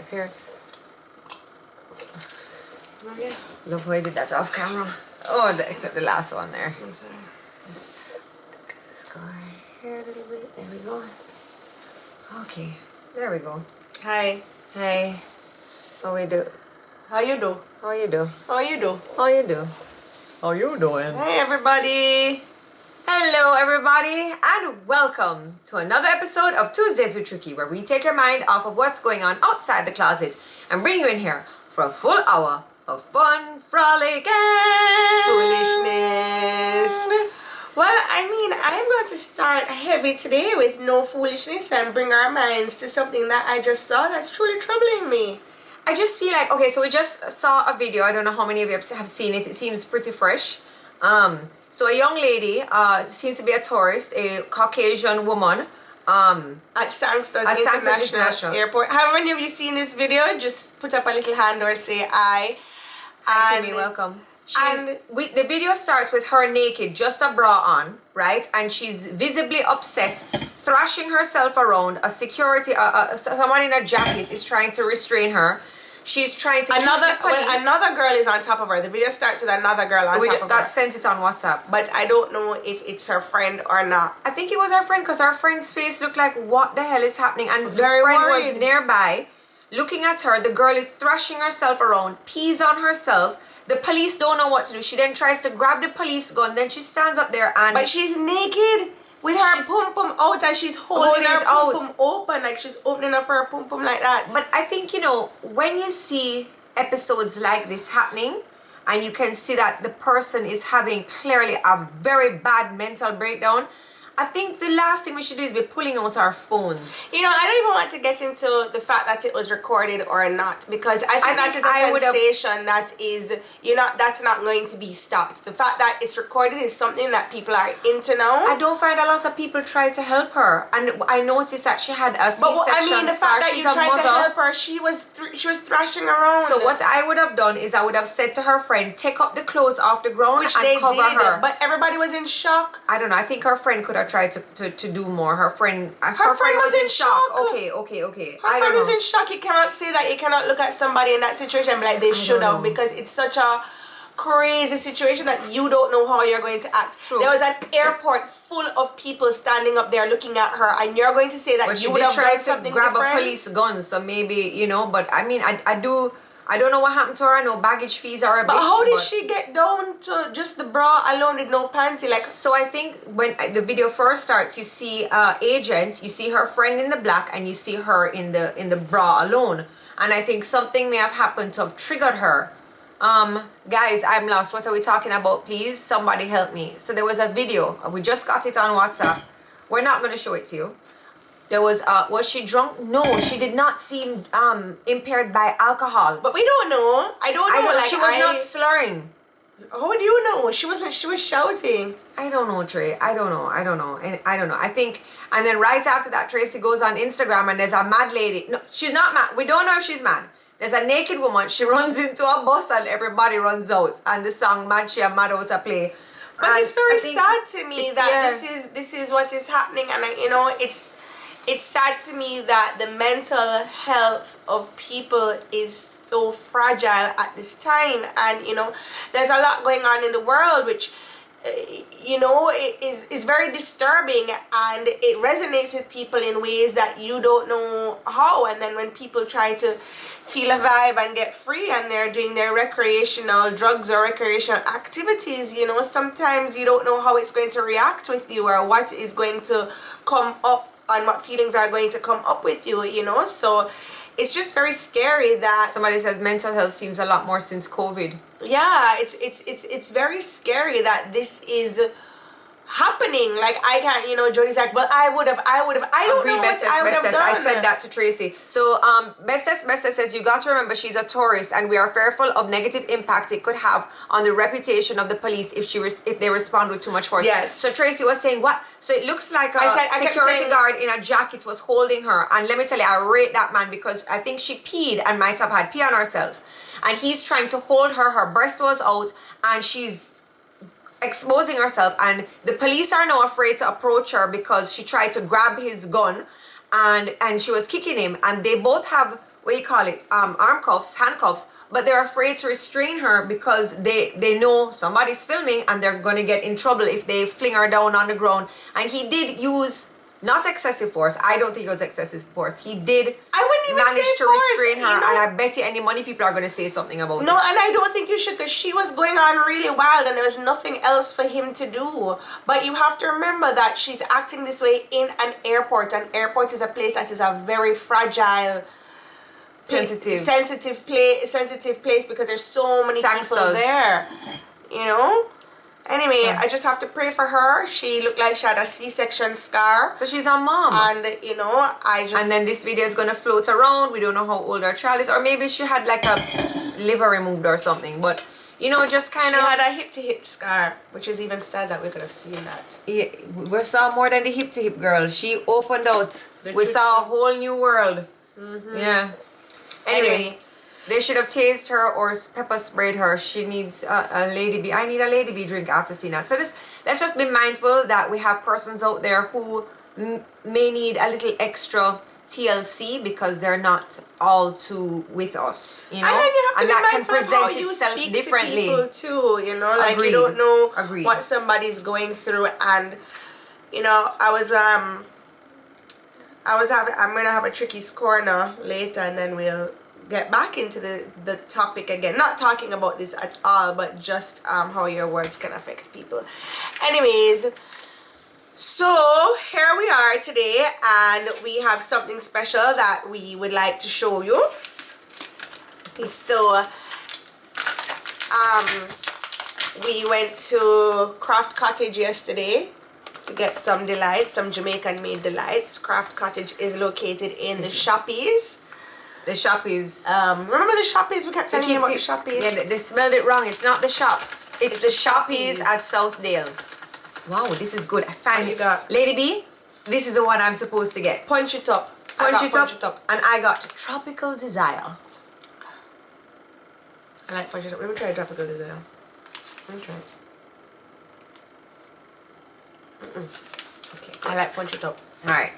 here. Okay. Love how I did that off camera. Oh, except the last one there. I'm sorry. Let's go right here a little bit. There we go. Okay, there we go. Hi. Hey, how we do? How you do? How you do? How you do? How you do? How you doing? Hey everybody. Hello everybody and welcome to another episode of Tuesdays with Tricky, where we take your mind off of what's going on outside the closet and bring you in here for a full hour of fun, frolic and Foolishness. Well, I mean, I'm going to start heavy today with no foolishness and bring our minds to something that I just saw that's truly troubling me. I just feel like, okay, so we just saw a video. I don't know how many of you have seen it. It seems pretty fresh. So a young lady, seems to be a tourist, a Caucasian woman, At Sangster International Airport. How many of you seen this video? Just put up a little hand or say aye. Hi, Kimmy, welcome. The video starts with her naked, just a bra on, right? And she's visibly upset, thrashing herself around. A security, someone in a jacket is trying to restrain her. She's trying to another girl is on top of her. The video starts with another girl on top of her. Got sent it on WhatsApp. But I don't know if it's her friend or not. I think it was her friend, because her friend's face looked like, what the hell is happening? And Very the friend worried. was nearby, looking at her. The girl is thrashing herself around, pees on herself. The police don't know what to do. She then tries to grab the police gun. Then she stands up there and... But she's naked with her pum-pum out, and she's holding her pum-pum open. Like she's opening up her pum-pum like that. But I think, you know, when you see episodes like this happening, and you can see that the person is having clearly a very bad mental breakdown, I think the last thing we should do is be pulling out our phones. You know, I don't even want to get into the fact that it was recorded or not, because I think that is a sensation that is, that's not going to be stopped. The fact that it's recorded is something that people are into now. I don't find a lot of people try to help her, and I noticed that she had a C-section. But I mean, the fact that you tried to help her, she was thrashing around. So what I would have done is I would have said to her friend, take up the clothes off the ground and cover her. But everybody was in shock. I don't know. I think her friend could have tried to do more. Her friend was in shock. Okay. Her friend was in shock. You cannot say that. You cannot look at somebody in that situation and be like, they should have, because it's such a crazy situation that you don't know how you're going to act. True. There was an airport full of people standing up there looking at her, and you're going to say that you would have tried to grab a police gun, so maybe, but I mean, I don't know what happened to her. I know baggage fees are a bitch. But how did she get down to just the bra alone with no panty? Like, so I think when the video first starts, you see agent, you see her friend in the black, and you see her in the bra alone. And I think something may have happened to have triggered her. Guys, I'm lost. What are we talking about? Please, somebody help me. So there was a video. We just got it on WhatsApp. We're not going to show it to you. There was she drunk? No, she did not seem impaired by alcohol. But we don't know. I don't know. Like, she was not slurring. How do you know? She wasn't. She was shouting. I don't know, Trey. I don't know. And I don't know. I think, and then right after that, Tracy goes on Instagram and there's a mad lady. No, she's not mad. We don't know if she's mad. There's a naked woman. She runs into a bus and everybody runs out. And the song "Mad She and Mad Out" to play. But it's very sad to me that this is what is happening, and it's sad to me that the mental health of people is so fragile at this time. And, there's a lot going on in the world which, is very disturbing, and it resonates with people in ways that you don't know how. And then when people try to feel a vibe and get free and they're doing their recreational drugs or recreational activities, sometimes you don't know how it's going to react with you or what is going to come up and what feelings are going to come up with you, so it's just very scary that somebody says mental health seems a lot more since COVID. Yeah, it's very scary that this is happening. Like, I can't, Jodi's like, well, I would have, I don't agree, know what I would have done. I said that to Tracy. So, Bestest says, you got to remember she's a tourist and we are fearful of negative impact it could have on the reputation of the police if they respond with too much force. Yes. So Tracy was saying, what? So it looks like a security guard in a jacket was holding her. And let me tell you, I rate that man, because I think she peed and might have had pee on herself. And he's trying to hold her. Her breast was out and she's exposing herself, and the police are now afraid to approach her because she tried to grab his gun and she was kicking him, and they both have what you call it, arm cuffs, handcuffs, but they're afraid to restrain her because they know somebody's filming and they're gonna get in trouble if they fling her down on the ground. And he did use not excessive force. I don't think it was excessive force. He did manage to restrain her, and I bet you any money people are gonna say something about it. No, and I don't think you should, because she was going on really wild and there was nothing else for him to do. But you have to remember that she's acting this way in an airport. An airport is a place that is a very fragile, sensitive place because there's so many people there, you know. Anyway, I just have to pray for her. She looked like she had a C-section scar, so she's a mom, and you know, and then this video is gonna float around. We don't know how old her child is, or maybe she had like a liver removed or something, but you know, just kind of. She had a hip-to-hip scar, which is even sad that we could have seen that. Yeah, we saw more than the hip-to-hip girl. She opened out. We saw a whole new world. Yeah. Anyway, they should have tased her or pepper sprayed her. She needs a Lady B. I need a Lady B drink after seeing that. So let's just be mindful that we have persons out there who may need a little extra TLC because they're not all too with us, you know, and that can present itself differently to people too, you know, like you don't know what somebody's going through. And you know, I'm gonna have a tricky corner later, and then we'll get back into the topic again, not talking about this at all, but just how your words can affect people. Anyways, so here we are today, and we have something special that we would like to show you. So we went to Craft Cottage yesterday to get some delights, some Jamaican made delights. Craft Cottage is located in the Shoppies. The Shoppies. Remember the Shoppies? We kept telling you about the Shoppies. Yeah, they spelled it wrong. It's not the shops. It's the Shoppies at Southdale. Wow, this is good. I finally got Lady B. This is the one I'm supposed to get. Punch it up. Punch it up. And I got Tropical Desire. I like Punch it up. Let me try Tropical Desire. Let me try it. Okay, I like Punch it up. Alright.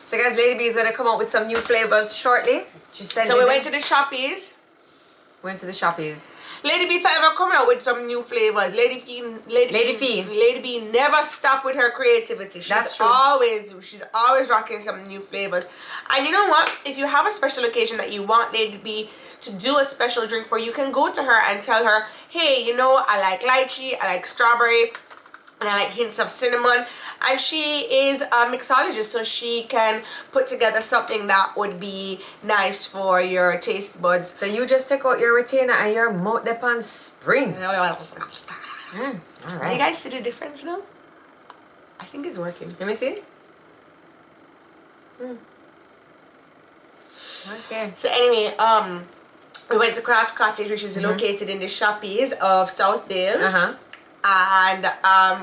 So guys, Lady B is going to come out with some new flavors shortly. She said so we went to the Shoppies. Went to the Shoppies. Lady B forever coming out with some new flavors. Lady B never stop with her creativity. That's true. She's always rocking some new flavors. And you know what? If you have a special occasion that you want Lady B to do a special drink for, you can go to her and tell her, hey, you know, I like lychee, I like strawberry, and I like hints of cinnamon. And she is a mixologist, so she can put together something that would be nice for your taste buds. So you just take out your retainer and your mouth up on spring. All right. Do you guys see the difference now? I think it's working. Let me see. Okay. So anyway, we went to Craft Cottage, which is located in the Shoppies of Southdale. And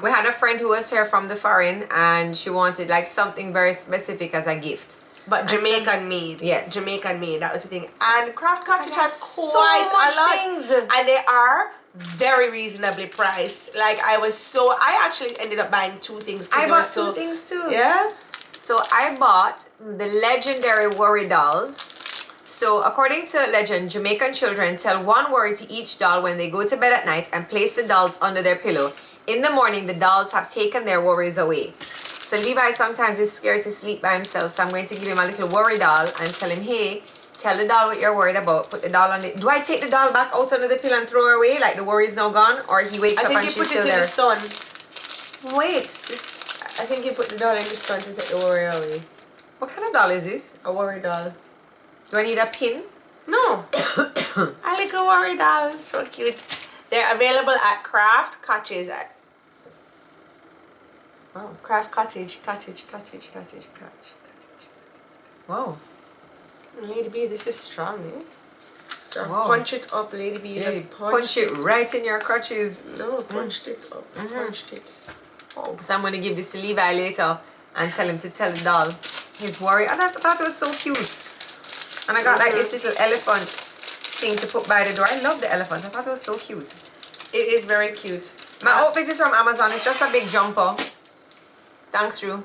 we had a friend who was here from the foreign, and she wanted like something very specific as a gift, but Jamaican made. Yes, Jamaican made, that was the thing. And Craft Cottage has quite a lot things, and they are very reasonably priced. Like I actually ended up buying two things. I bought two things too. Yeah, so I bought the legendary worry dolls. So according to legend, Jamaican children tell one word to each doll when they go to bed at night and place the dolls under their pillow. In the morning, the dolls have taken their worries away. So Levi sometimes is scared to sleep by himself, so I'm going to give him a little worry doll and tell him, hey, tell the doll what you're worried about. Put the doll on it. Do I take the doll back out under the pillow and throw her away like the worry is now gone? Or he wakes up and she's still there? I think you put it in the sun. Wait. I think you put the doll in the sun to take the worry away. What kind of doll is this? A worry doll. Do I need a pin? No. I like a worry doll. So cute. They're available at Craft Cottage. Oh, Craft Cottage. Cottage. Wow. Lady B, this is strong, eh? Strong. Wow. Punch it up, Lady B. Yeah, punch it right in your crotches. No, punched it up. Punched it. Oh. So I'm going to give this to Levi later and tell him to tell the doll his worry. I thought it was so cute. And I got like this little elephant thing to put by the door. I love the elephant. I thought it was so cute. It is very cute. My outfit is from Amazon. It's just a big jumper. Thanks, Drew.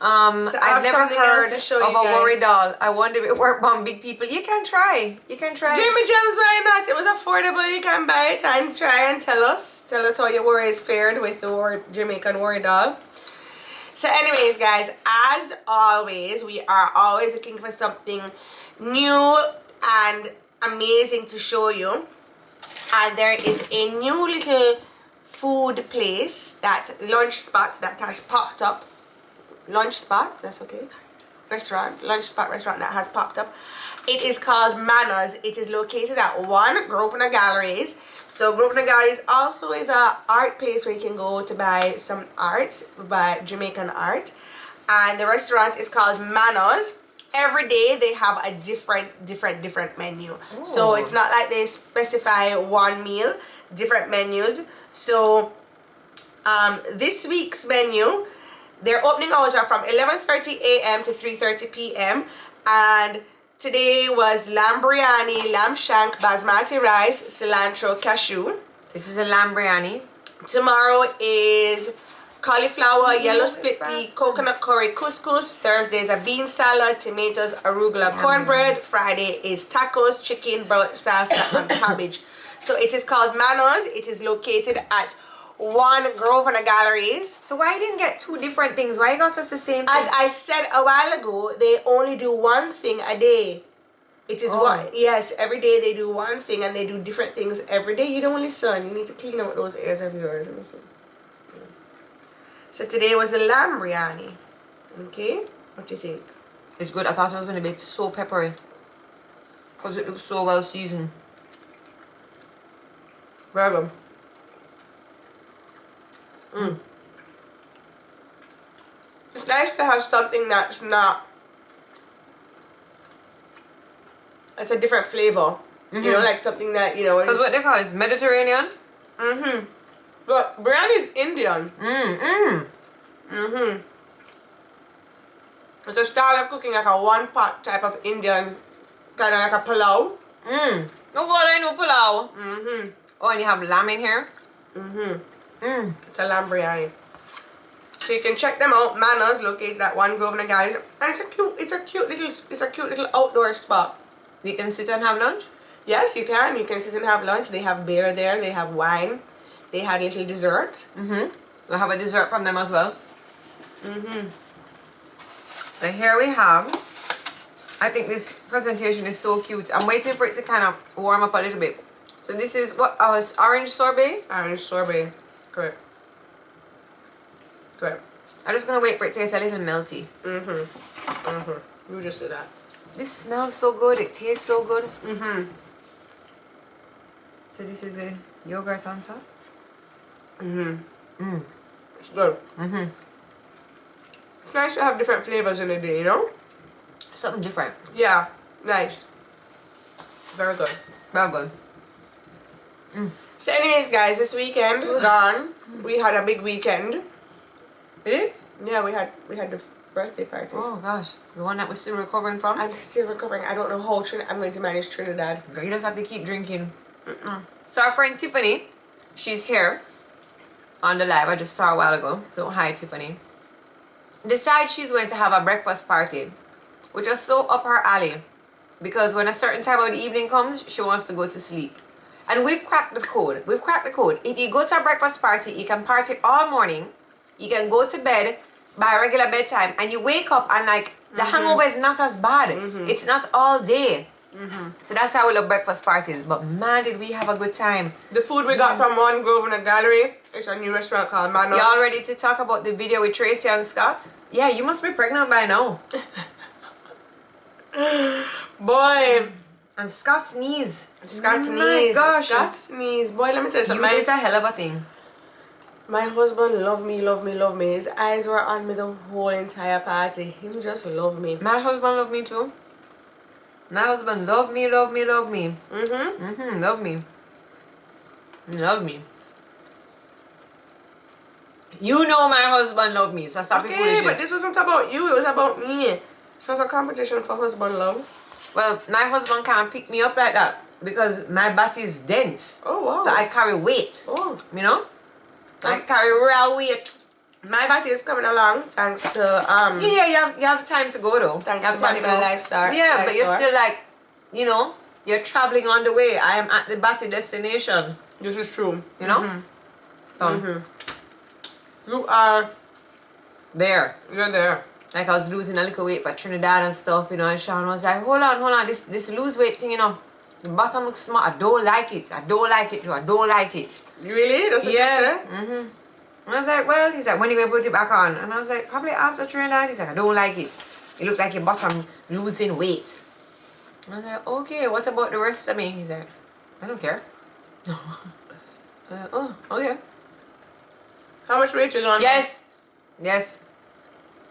I've never something else heard to show of you a worry guys. doll. I wonder if it work on big people. You can try. You can try. Jimmy Jones, why not? It was affordable. You can buy it and try and tell us. Tell us how your worries fared with the Jamaican worry doll. So anyways, guys, as always, we are always looking for something new and amazing to show you. And there is a new little food place, lunch spot that has popped up. Lunch spot, that's okay. Lunch spot restaurant that has popped up. It is called Manners. It is located at 1 Grosvenor Galleries. So Grosvenor Galleries also is a art place where you can go to buy some art, buy Jamaican art. And the restaurant is called Manners. Every day they have a different menu. Ooh. So it's not like they specify one meal, different menus. So this week's menu, their opening hours are from 11:30 a.m. to 3:30 p.m. and today was lamb biryani, lamb shank, basmati rice, cilantro, cashew. This is a lamb biryani. Tomorrow is cauliflower, yellow split pea, coconut curry, couscous. Thursday is a bean salad, tomatoes, arugula, cornbread. Friday is tacos, chicken, broth, salsa, and cabbage. So it is called Manners. It is located at 1 Grosvenor Galleries. So why you didn't get two different things? Why you got us the same thing? As I said a while ago, they only do one thing a day. It is one. Yes, every day they do one thing and they do different things every day. You don't listen. You need to clean out those ears of yours. Let me see. So today was a lamb biryani. Okay? What do you think? It's good. I thought it was going to be so peppery. Because it looks so well seasoned. Very good. It's nice to have something that's not... It's a different flavor. You know, like something that, you know... Because what they call it is Mediterranean? But biryani is Indian. It's a style of cooking like a one-pot type of Indian, kind of like a pulao. Oh God, I know pulao. Oh, and you have lamb in here? It's a lamb biryani. So you can check them out. Manners, located at 1 Grosvenor Galleries. And it's a cute little outdoor spot. You can sit and have lunch? Yes, you can. You can sit and have lunch. They have beer there. They have wine. They had little dessert. We'll have a dessert from them as well. So here we have, I think this presentation is so cute. I'm waiting for it to kind of warm up a little bit. So this is what, it's orange sorbet? Orange sorbet. Correct. I'm just gonna wait for it to taste a little melty. You just do that. This smells so good. It tastes so good. So this is a yogurt on top. It's good. It's nice to have different flavors in a day, you know? Something different. Yeah, nice. Very good. Very good. So anyways, guys, this weekend gone. We had a big weekend. Really? Yeah, we had the birthday party. Oh gosh, the one that we're still recovering from? I'm still recovering. I don't know how I'm going to manage Trinidad. You just have to keep drinking. So our friend Tiffany, she's here on the live. I just saw her a while ago. Don't hide, Tiffany. Decides she's going to have a breakfast party, which was so up her alley, because when a certain time of the evening comes, she wants to go to sleep. And we've cracked the code. If you go to a breakfast party, you can party all morning. You can go to bed by regular bedtime, and you wake up and like the hangover is not as bad. It's not all day. So that's why we love breakfast parties. But man, did we have a good time. The food we got from 1 Grosvenor Gallery. It's a new restaurant called Manners. Y'all ready to talk about the video with Tracy and Scott? Yeah, you must be pregnant by now. Boy. And Scott's knees. Scott's knees. My gosh. Scott's knees. Boy, let me tell you something. It's a hell of a thing. My husband loved me. His eyes were on me the whole entire party. He just loved me. My husband loved me too. My husband loved me. Love me. Love me. You know my husband loved me, so stop your foolishness. But this wasn't about you, it was about me. So it's a competition for husband love. Well, my husband can't pick me up like that because my body is dense. Oh, wow. So I carry weight. Oh. You know? I carry real weight. My body is coming along thanks to Yeah, you have time to go though. thanks You have to time Body to by go. Lifestyle. Yeah, but you're still like, you know, you're traveling on the way. I am at the batty destination. This is true. You know? You are There. you're there. Like I was losing a little weight for Trinidad and stuff, you know, and Sean was like, hold on, this lose weight thing, you know. The bottom looks small. I don't like it. I don't like it, Joe. I don't like it. Really? That's what you say? And I was like, well, he's like, when you going to put it back on? And I was like, probably after Trinidad. He's like, I don't like it. It looked like your bottom losing weight. And I was like, okay, what about the rest of me? He's like, I don't care. I was like, oh, okay. How much weight you on? Yes.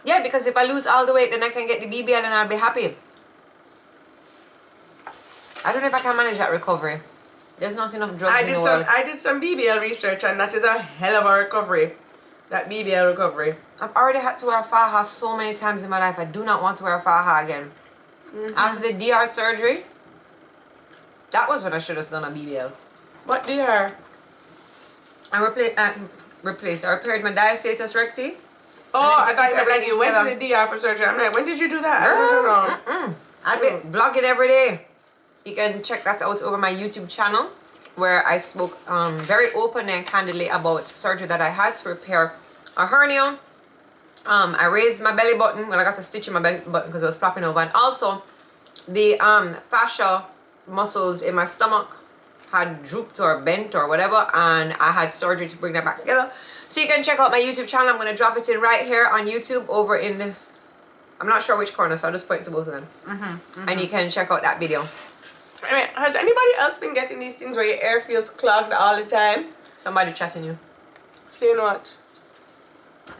Yeah, because if I lose all the weight, then I can get the BBL and I'll be happy. I don't know if I can manage that recovery. There's not enough drugs in the world. I did some BBL research and that is a hell of a recovery. That BBL recovery. I've already had to wear a faja so many times in my life. I do not want to wear a faja again. After the DR surgery, that was when I should have done a BBL. What DR? I repaired my diastatus recti. Oh, I thought you went to the DR for surgery. I'm like, when did you do that? I don't know. I've been vlogging every day. You can check that out over my YouTube channel, where I spoke very openly and candidly about surgery that I had to repair a hernia. I raised my belly button when I got a stitch in my belly button because it was flopping over, and also the fascia muscles in my stomach had drooped or bent or whatever, and I had surgery to bring that back together. So you can check out my YouTube channel. I'm going to drop it in right here on YouTube over in the, I'm not sure which corner, so I'll just point to both of them. And you can check out that video. I mean, has anybody else been getting these things where your air feels clogged all the time? Somebody chatting you. Saying what?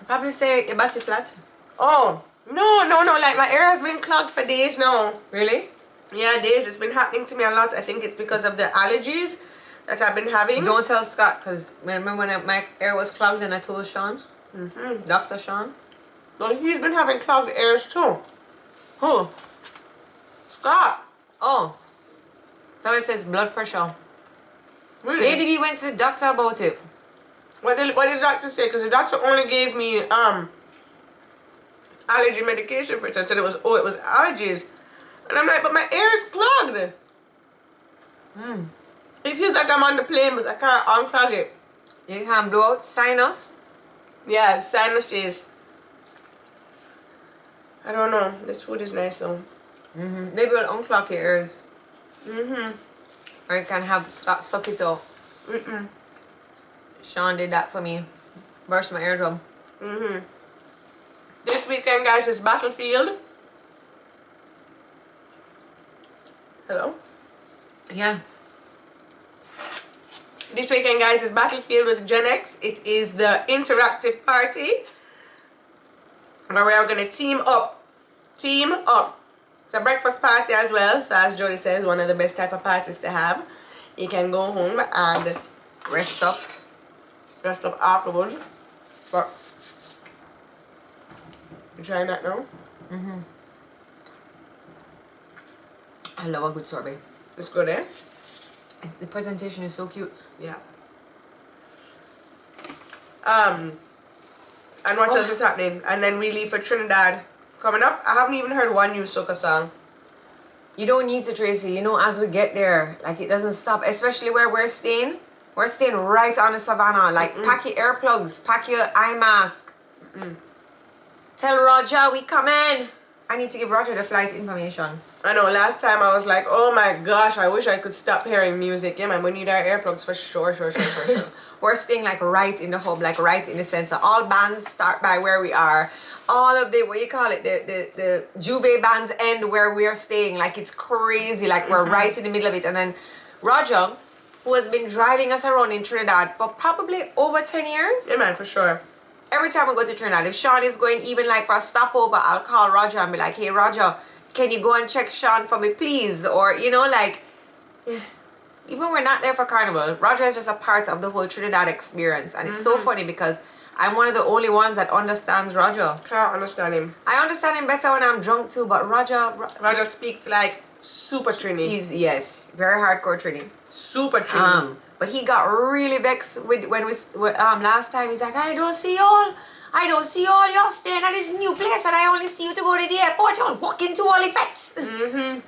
Probably say your body flat. Oh, no. Like, my air has been clogged for days now. Really? Yeah, days. It's been happening to me a lot. I think it's because of the allergies that I've been having. Don't tell Scott, because remember when my air was clogged and I told Sean? Dr. Sean? Well, he's been having clogged airs too. Who? Scott. Oh. Now it says blood pressure. Really? Lady B went to the doctor about it. What did the doctor say? Because the doctor only gave me allergy medication for it. I said it was allergies. And I'm like, but my air is clogged. It feels like I'm on the plane, but I can't unclog it. You can blow out sinus. Yeah, sinuses. I don't know. This food is nice though. Maybe we'll unclog your ears. Or you can have Scott suck it out. Sean did that for me. Burst my eardrum. This weekend, guys, is Battlefield. Hello? Yeah. This weekend, guys, is Battlefield with Gen X. It is the interactive party where we are going to team up. Team up. It's a breakfast party as well. So as Jodi says, one of the best type of parties to have. You can go home and rest up afterwards. But you trying that now? I love a good sorbet. It's good, eh? The presentation is so cute. Yeah. And what else is happening? And then we leave for Trinidad coming up. I haven't even heard one new soca song. You don't need to, Tracy. You know, as we get there, like, it doesn't stop. Especially where we're staying. We're staying right on the savannah. Like, pack your earplugs. Pack your eye mask. Tell Roger we coming. I need to give Roger the flight information. I know, last time I was like, oh my gosh, I wish I could stop hearing music. Yeah, man, we need our earplugs for sure. We're staying, like, right in the hub, like, right in the center. All bands start by where we are. All of the, what you call it, the Juve bands end where we are staying. Like, it's crazy. Like, we're right in the middle of it. And then Roger, who has been driving us around in Trinidad for probably over 10 years. Yeah, man, for sure. Every time we go to Trinidad, if Sean is going even like for a stopover, I'll call Roger and be like, hey, Roger, can you go and check Sean for me, please? Or, you know, like, even we're not there for carnival, Roger is just a part of the whole Trinidad experience. And it's so funny because I'm one of the only ones that understands Roger. Can't understand him. I understand him better when I'm drunk too, but Roger speaks like super Trini. He's, yes, very hardcore Trini. Super Trini. But he got really vexed when we last time. He's like, I don't see y'all. I don't see all y'all staying at this new place and I only see you to go to the airport. Y'all walk into all the vets.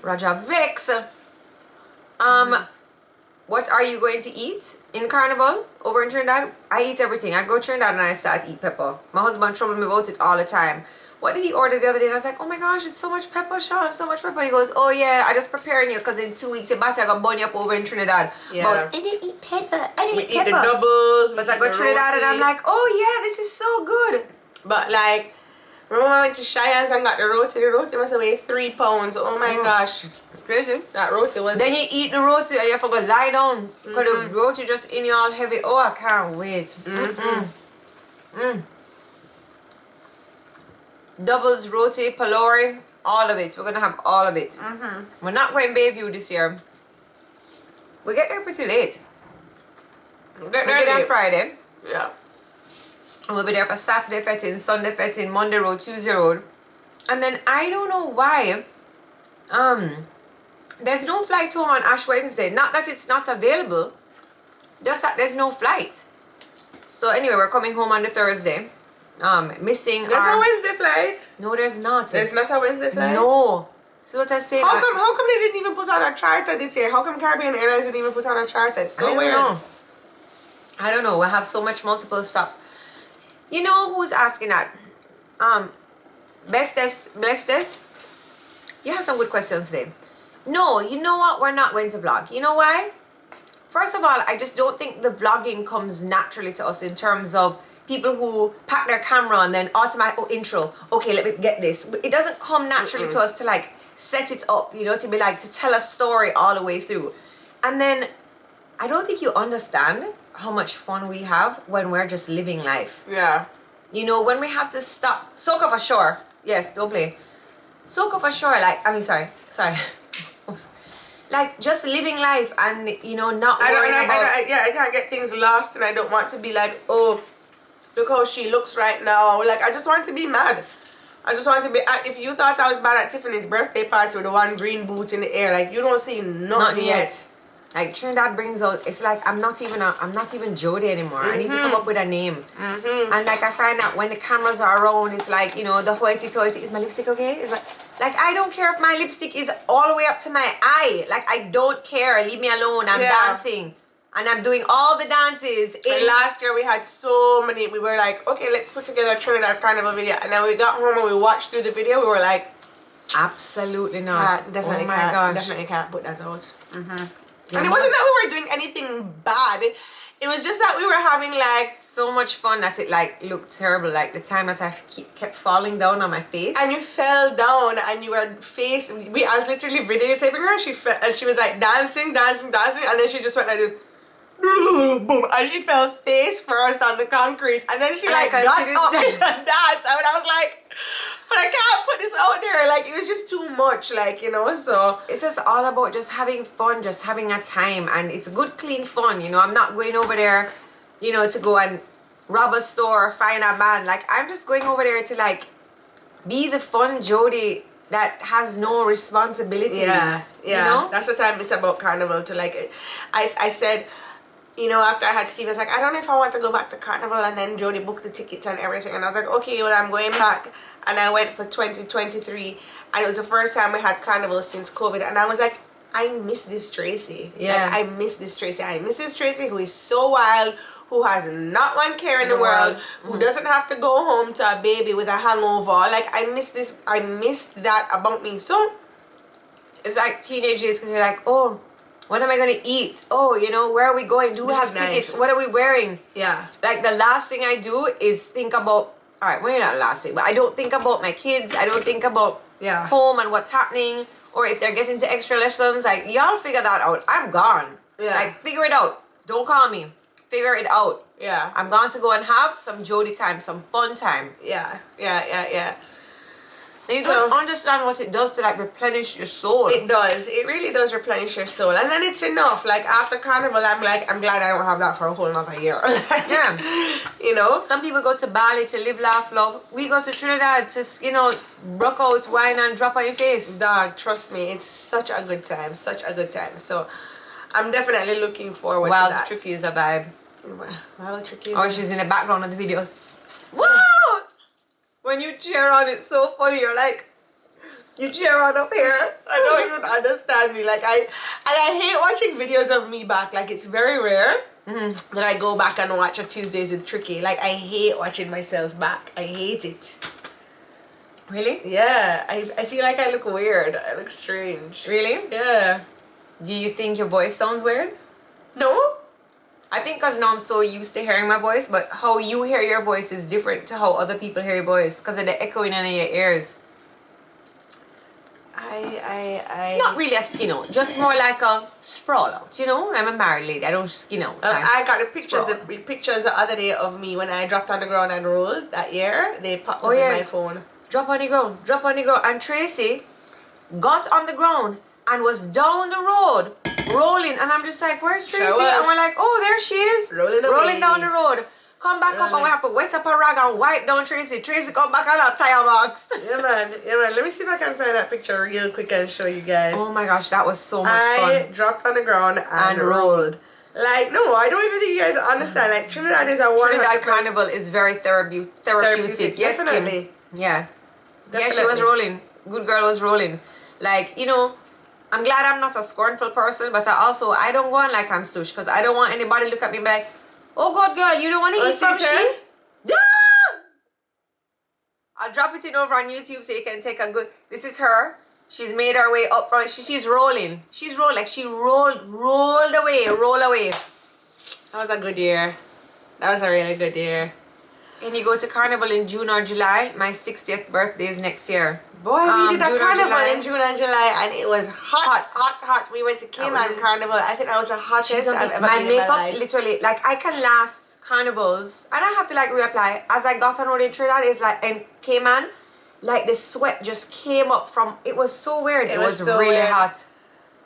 Roger Vex. What are you going to eat in Carnival over in Trinidad? I eat everything. I go to Trinidad and I start to eat pepper. My husband troubles me about it all the time. What did he order the other day? And I was like, oh my gosh, it's so much pepper, Sean, so much pepper. And he goes, oh yeah, I just preparing you because in 2 weeks your battery got bunny up over in Trinidad. Yeah. But I didn't eat pepper. I didn't eat pepper. The doubles. But I go to Trinidad and I'm like, oh yeah, this is so good. But like, remember when I went to Cheyenne's and got the roti? The roti must weigh 3 pounds. Oh my gosh. Crazy. That roti was... Then you eat the roti and you have to go lie down. Because the roti just in you all heavy. Oh, I can't wait. Doubles, roti, palori, all of it. We're going to have all of it. We're not going Bayview this year. We get there pretty late. We get there on Friday. Yeah. And we'll be there for Saturday fetting, Sunday fetting, Monday road, Tuesday road. And then I don't know why. There's no flight home on Ash Wednesday. Not that it's not available. Just that there's no flight. So anyway, we're coming home on the Thursday. Missing There's a Wednesday flight. No, there's not. There's not a Wednesday flight? No. This is what I say. How come they didn't even put on a charter this year? How come Caribbean Airlines didn't even put on a charter? It's so weird. I don't know. We have so much multiple stops. You know who's asking that? Bestest. You have some good questions today. No, you know what? We're not going to vlog. You know why? First of all, I just don't think the vlogging comes naturally to us in terms of people who pack their camera and then automatic intro. Okay, let me get this. It doesn't come naturally to us to like set it up, you know, to be like to tell a story all the way through. And then I don't think you understand how much fun we have when we're just living life. Yeah. You know, when we have to stop, soak off ashore. Yes, don't play. Soak off ashore, like, I mean, sorry. Like, just living life and, you know, not worrying about... I can't get things lost and I don't want to be like, oh, look how she looks right now. Like, I just want to be mad. I just want to be... If you thought I was bad at Tiffany's birthday party with the one green boot in the air, like, you don't see nothing yet. Like, Trinidad brings out... It's like, I'm not even Jodi anymore. I need to come up with a name. And, like, I find that when the cameras are around, it's like, you know, the hoity-toity. Is my lipstick okay? Like, I don't care if my lipstick is all the way up to my eye. Like, I don't care. Leave me alone. I'm dancing. And I'm doing all the dances. And last year we had so many. We were like, okay, let's put together a Trinidad Carnival video. And then we got home and we watched through the video. We were like... Absolutely not. Definitely oh my can't. Gosh. Definitely can't put that out. And it wasn't that we were doing anything bad. It was just that we were having like so much fun that it like looked terrible. Like the time that I kept falling down on my face. And you fell down and you were I was literally videotaping her. She was like dancing. And then she just went like this. Boom. And she fell face first on the concrete. And then she like got up and danced. I mean, I was like... But I can't put this out there. Like, it was just too much, like, you know, so... It's just all about just having fun, just having a time. And it's good, clean fun, you know. I'm not going over there, you know, to go and rob a store, find a man. Like, I'm just going over there to, like, be the fun Jodi that has no responsibilities. Yeah. You know? That's the time it's about Carnival to, like... I said... You know, after I had Steve, I was like, I don't know if I want to go back to Carnival. And then Jodi booked the tickets and everything. And I was like, okay, well, I'm going back. And I went for 2023. And it was the first time we had Carnival since COVID. And I was like, I miss this Tracy. Yeah. Like, I miss this Tracy. I miss this Tracy who is so wild, who has not one care in the world, who doesn't have to go home to a baby with a hangover. Like, I miss that about me. So, it's like teenage years because you're like, oh... What am I going to eat? Oh, you know, where are we going? Do we have tickets? What are we wearing? Yeah. Like, the last thing I do is think about... All right, well, not last thing, but I don't think about my kids. I don't think about home and what's happening. Or if they're getting to extra lessons. Like, y'all figure that out. I'm gone. Yeah. Like, figure it out. Don't call me. Figure it out. Yeah. I'm going to go and have some Jodi time, some fun time. Yeah. You don't understand what it does to like replenish your soul. It does. It really does replenish your soul. And then it's enough. Like after Carnival, I'm glad I don't have that for a whole another year. Yeah. You know? Some people go to Bali to live, laugh, love. We go to Trinidad to, you know, rock out, wine and drop on your face. Dog, trust me. It's such a good time. Such a good time. So I'm definitely looking forward to that. Wild Tricky is a vibe. Wild Tricky. Or she's in the background of the videos. Woo! When you cheer on, it's so funny. You're like, you cheer on up here. I don't even understand me. Like I hate watching videos of me back. Like it's very rare that I go back and watch a Tuesdays with Tricky. Like I hate watching myself back. I hate it. Really? Yeah. I feel like I look weird. I look strange. Really? Yeah. Do you think your voice sounds weird? No? I think because now I'm so used to hearing my voice, but how you hear your voice is different to how other people hear your voice because of the echoing in your ears. Not really a skin out, just more like a sprawl out, you know? I'm a married lady, I don't skin out. I got the pictures the other day of me when I dropped on the ground and rolled that year. They popped up in my phone. Drop on the ground. And Tracy got on the ground and was down the road rolling, and I'm just like, where's Tracy? And we're like, oh, there she is, rolling down the road. Come back up and we have to wet up a rag and wipe down Tracy. Tracy come back and have tire marks. Yeah man. Let me see if I can find that picture real quick and show you guys. Oh my gosh, that was so much fun. I dropped on the ground and rolled. Like, no, I don't even think you guys understand. Like, Trinidad is a Trinidad carnival is very therapeutic. Yes, definitely. Kim. Yeah. Definitely. Yeah, she was rolling. Good girl was rolling. Like, you know, I'm glad I'm not a scornful person, but I don't go on like I'm stush because I don't want anybody to look at me and be like, oh God, girl, you don't want to eat from she? I'll drop it in over on YouTube so you can take a good... This is her. She's made her way up front. She's rolling. She's rolling. Like she rolled away. That was a good year. That was a really good year. And you go to carnival in June or July. My 60th birthday is next year. Boy, we did a carnival in June and July and it was hot. We went to Cayman Carnival. I think that was the hottest I've ever been in my life. Literally, like I can last carnivals. I don't have to like reapply. As I got on road in Trinidad, it's like in Cayman, like the sweat just came up from. It was so weird. It was so really hot.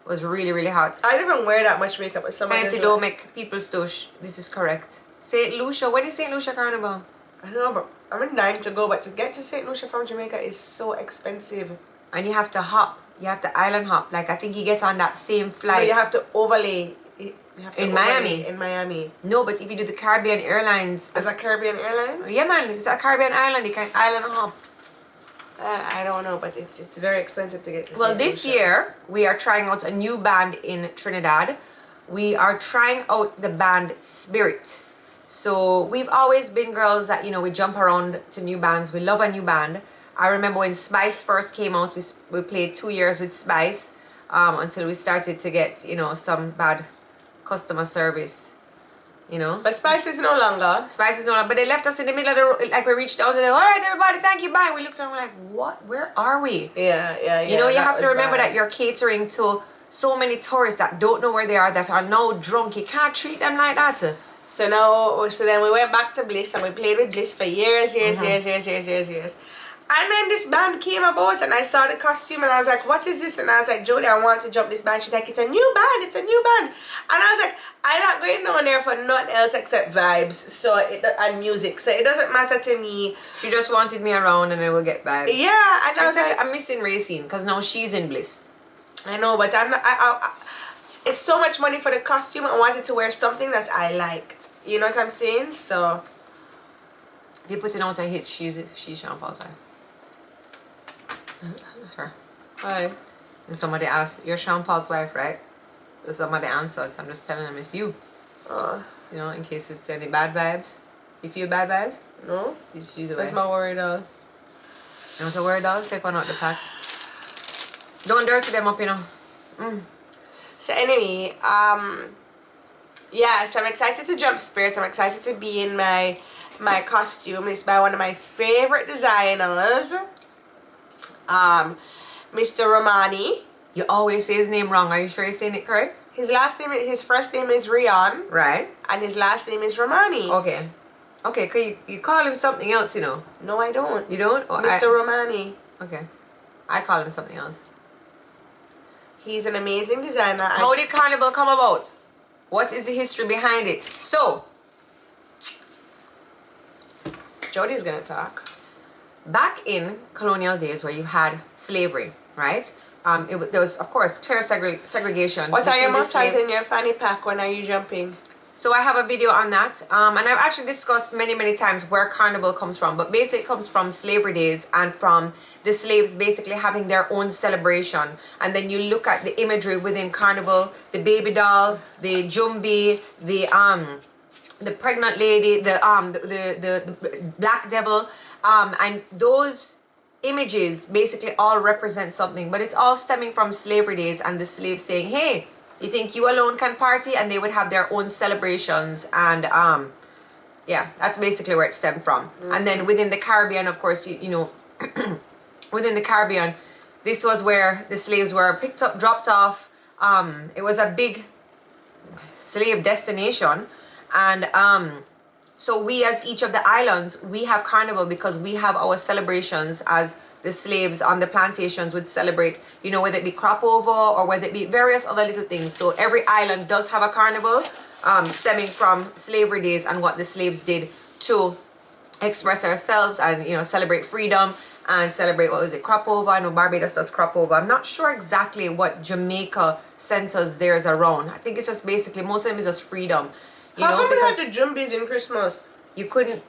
It was really, really hot. I didn't even wear that much makeup with someone. Fancy don't make people stush. This is correct. St. Lucia. When is St. Lucia Carnival? I don't know, but I'm in dying to go. But to get to St. Lucia from Jamaica is so expensive. And you have to hop. You have to island hop. Like I think you get on that same flight. But you have to overlay. Miami. In Miami. No, but if you do the Caribbean Airlines. Is that Caribbean Airlines? Yeah, man. It's a Caribbean island. You can island hop. I don't know, but it's very expensive to get to. Well, this year we are trying out a new band in Trinidad. We are trying out the band Spirit. So we've always been girls that, you know, we jump around to new bands. We love a new band. I remember when Spice first came out, we played 2 years with Spice until we started to get, you know, some bad customer service, you know. But Spice is no longer. But they left us in the middle of the road. Like we reached out and they, all right, everybody, thank you, bye. We looked around, we're like, what? Where are we? Yeah. You know, you have to remember that you're catering to so many tourists that don't know where they are, that are now drunk. You can't treat them like that. So then we went back to Bliss and we played with Bliss for years. And then this band came about and I saw the costume and I was like, what is this? And I was like, Jodi, I want to jump this band. She's like, it's a new band. And I was like, I'm not going down there for nothing else except vibes and music. So it doesn't matter to me. She just wanted me around and I will get vibes. Yeah. And I was like, I'm missing Racine because now she's in Bliss. I know, but it's so much money for the costume. I wanted to wear something that I liked. You know what I'm saying? So if you're putting out a hit, she's Sean Paul's wife. It's her. Why? And somebody asked, you're Sean Paul's wife, right? So somebody answered, so I'm just telling them it's you. You know, in case it's any bad vibes. You feel bad vibes? No. She's the That's my worry doll. You want a worry doll? Take one out the pack. Don't dirty them up, you know. So anyway, yeah, so I'm excited to jump Spirit. I'm excited to be in my costume. It's by one of my favorite designers, Mr. Romani. You always say his name wrong. Are you sure you're saying it correct? His first name is Rion. Right. And his last name is Romani. Okay. Okay, cause you call him something else, you know. No, I don't. You don't? Oh, Mr. Romani. Okay. I call him something else. He's an amazing designer. How did Carnival come about? What is the history behind it? So, Jodi's gonna talk. Back in colonial days where you had slavery, right? There was, of course, clear segregation. What are your mottos in your fanny pack? When are you jumping? So I have a video on that, and I've actually discussed many times where carnival comes from, but basically it comes from slavery days and from the slaves basically having their own celebration. And then you look at the imagery within carnival, the baby doll, the jumbi, the pregnant lady, the black devil, and those images basically all represent something, but it's all stemming from slavery days and the slaves saying, hey, you think you alone can party? And they would have their own celebrations, and yeah, that's basically where it stemmed from. And then within the Caribbean, of course, you know, within the Caribbean, this was where the slaves were picked up, dropped off. It was a big slave destination, and so we, as each of the islands, we have carnival because we have our celebrations as the slaves on the plantations would celebrate, you know, whether it be crop over or whether it be various other little things. So every island does have a carnival stemming from slavery days and what the slaves did to express ourselves and, you know, celebrate freedom and celebrate, what was it, crop over. I know Barbados does crop over. I'm not sure exactly what Jamaica centers theirs around. I think it's just basically, most of them is just freedom. You How know, come we because have the jumbies in Christmas? you couldn't,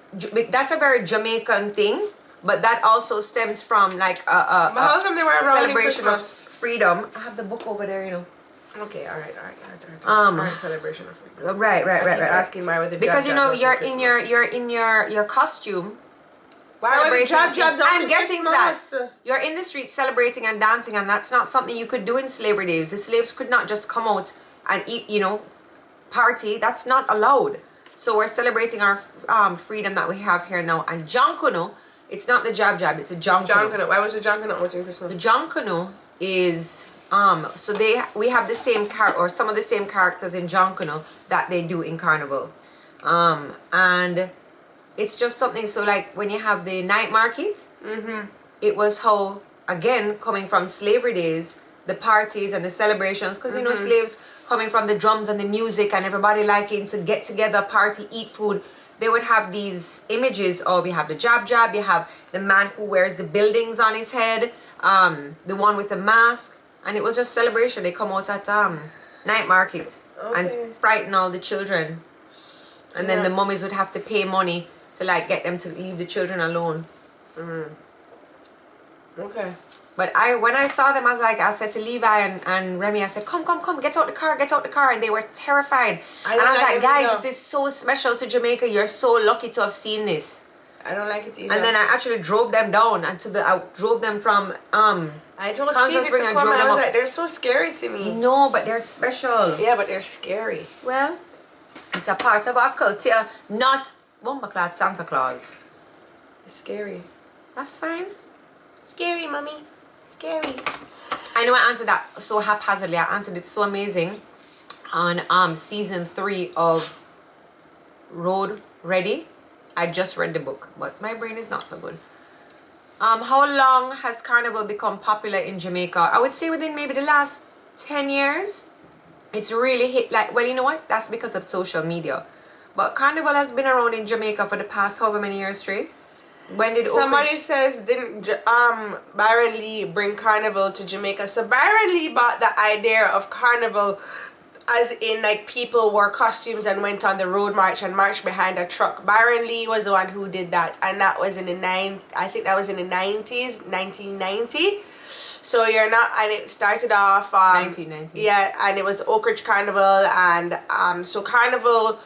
that's a very Jamaican thing, but that also stems from like how come they were around celebration in of Christmas? freedom. I have the book over there, you know. Okay, all right. Alright, celebration of freedom. Right. Asking why were the Because you know jab-jabs you're after in Christmas? your costume. Why were the celebrating- jab-jabs after I'm getting to Christmas? that. You're in the street celebrating and dancing, and that's not something you could do in slavery days. The slaves could not just come out and eat, you know, party. That's not allowed. So we're celebrating our freedom that we have here now. And Jonkuno, it's not the jab, it's a Jonkuno. Why was the Jonkuno out in Christmas? The Jonkuno is so we have the same or some of the same characters in Jonkuno that they do in Carnival, and it's just something. So like when you have the night market, it was how, again, coming from slavery days, the parties and the celebrations, because you know, slaves coming from the drums and the music and everybody liking to get together, party, eat food. They would have these images of, you have the jab, you have the man who wears the buildings on his head, the one with the mask, and it was just celebration. They come out at night market and frighten all the children, and then the mummies would have to pay money to like get them to leave the children alone. Okay. But when I saw them, I said to Levi and Remy, I said, come, get out the car, and they were terrified. And I was like, guys, this is so special to Jamaica. You're so lucky to have seen this. I don't like it either. And then I actually drove them down, and I drove them from I told Stevie to come, and I was like, they're so scary to me. No, but they're special. Yeah, but they're scary. Well, it's a part of our culture, not Bombaclat Santa Claus. It's scary. That's fine. Scary, mommy. Scary. I know I answered that so haphazardly. I answered it so amazing on season 3 of Road Ready. I just read the book, but my brain is not so good. How long has Carnival become popular in Jamaica? I would say within maybe the last 10 years. It's really hit, like, well, you know what? That's because of social media. But Carnival has been around in Jamaica for the past however many years straight. When did somebody says, didn't Byron Lee bring Carnival to Jamaica? So Byron Lee bought the idea of Carnival as in like people wore costumes and went on the road march and marched behind a truck. Byron Lee was the one who did that, and that was in the 90s, 1990. So you're not, and it started off 1990. Yeah, and it was Oak Ridge Carnival, and so Carnival,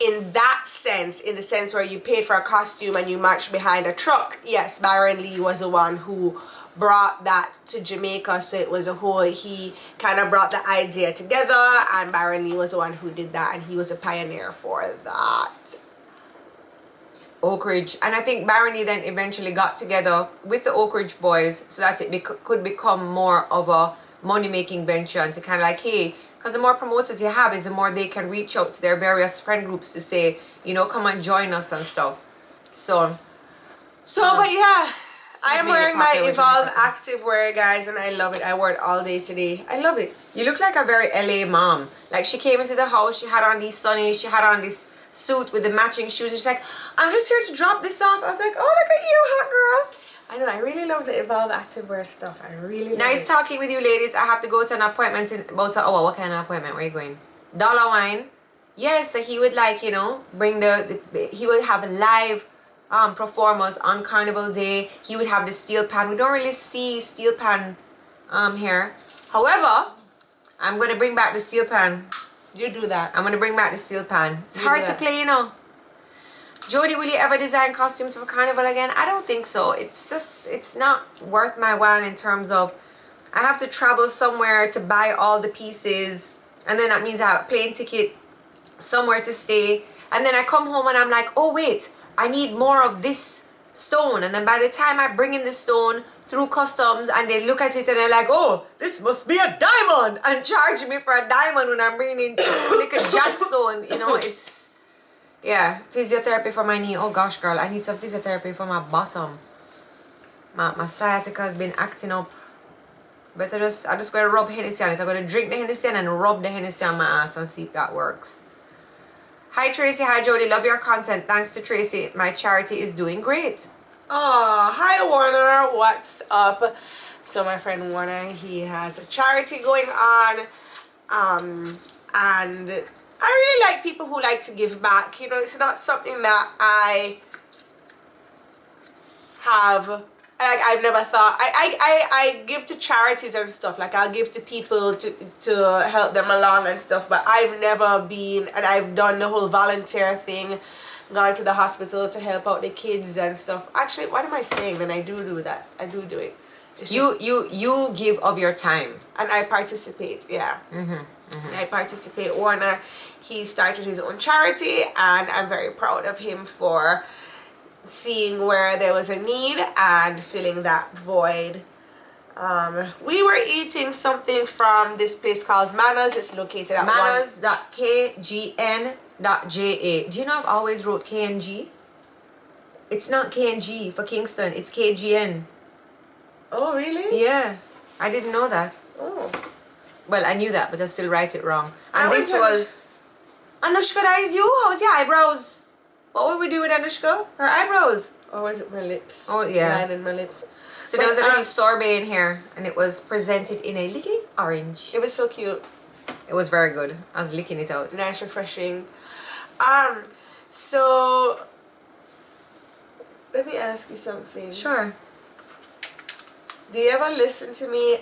in that sense, in the sense where you paid for a costume and you marched behind a truck, yes, Byron Lee was the one who brought that to Jamaica. So it was a whole, he kind of brought the idea together, and Byron Lee was the one who did that, and he was a pioneer for that. Oak Ridge, and I think Byron Lee then eventually got together with the Oak Ridge boys so that it could become more of a money-making venture, and to kind of like, hey, because the more promoters you have is the more they can reach out to their various friend groups to say, you know, come and join us and stuff. So but yeah, I am wearing my Evolve Active wear, guys, and I love it. I wore it all day today. I love it. You look like a very LA mom. Like, she came into the house, she had on these sunnies, she had on this suit with the matching shoes, and she's like, I'm just here to drop this off. I was like, oh, look at you, hot girl. I know, I really love the Evolve Activewear stuff. I really love Nice it. talking with you, ladies. I have to go to an appointment in about an hour. What kind of appointment? Where are you going? Dollar Wine. Yes, so he would like, you know, bring he would have live performers on Carnival Day. He would have the steel pan. We don't really see steel pan here. However, I'm going to bring back the steel pan. You do that. I'm going to bring back the steel pan. It's hard to play, you know. Jodi, will you ever design costumes for Carnival again? I don't think so. It's not worth my while in terms of I have to travel somewhere to buy all the pieces. And then that means I have a plane ticket, somewhere to stay. And then I come home and I'm like, oh wait, I need more of this stone. And then by the time I bring in the stone through customs and they look at it and they're like, oh, this must be a diamond, and charge me for a diamond when I'm bringing in like a jackstone. You know, it's, yeah, physiotherapy for my knee. Oh gosh, girl, I need some physiotherapy for my bottom. My sciatica has been acting up. But I'm just going to rub Hennessy on it. I'm going to drink the Hennessy and rub the Hennessy on my ass and see if that works. Hi Tracy, hi Jodi, love your content. Thanks to Tracy, my charity is doing great. Oh, hi Warner, what's up? So my friend Warner, he has a charity going on, and I really like people who like to give back. You know, it's not something that I have, like, I've never thought. I give to charities and stuff. Like, I'll give to people to help them along and stuff. But I've never been, and I've done the whole volunteer thing, gone to the hospital to help out the kids and stuff. Actually, what am I saying? Then I do that. I do it. You give of your time. And I participate, yeah. I participate. Warner, he started his own charity, and I'm very proud of him for seeing where there was a need and filling that void. We were eating something from this place called Manners. It's located at manners.kgn.ja. Do you know I've always wrote KNG? It's not KNG for Kingston. It's KGN. Oh, really? Yeah. I didn't know that. Oh. Well, I knew that, but I still write it wrong. And this was... Anushka, that is you? How's your eyebrows? What were we doing with Anushka? Her eyebrows. Or was it my lips? Oh, yeah. Lining my lips. So there was a little sorbet in here, and it was presented in a little orange. It was so cute. It was very good. I was licking it out. Nice, refreshing. So let me ask you something. Sure. Do you ever listen to me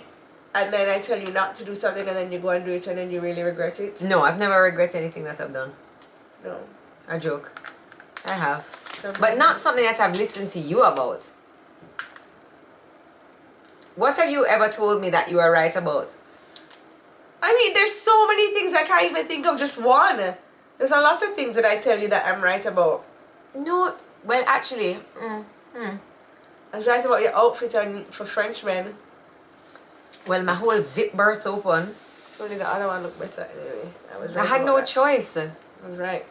and then I tell you not to do something and then you go and do it and then you really regret it? No, I've never regretted anything that I've done. No. A joke. I have. But not something that I've listened to you about. What have you ever told me that you are right about? I mean, there's so many things I can't even think of just one. There's a lot of things that I tell you that I'm right about. No, well, actually, I was right about your outfit for Frenchmen. well, my whole zip burst open. It's only the other one looked better anyway. I had no choice. I was right.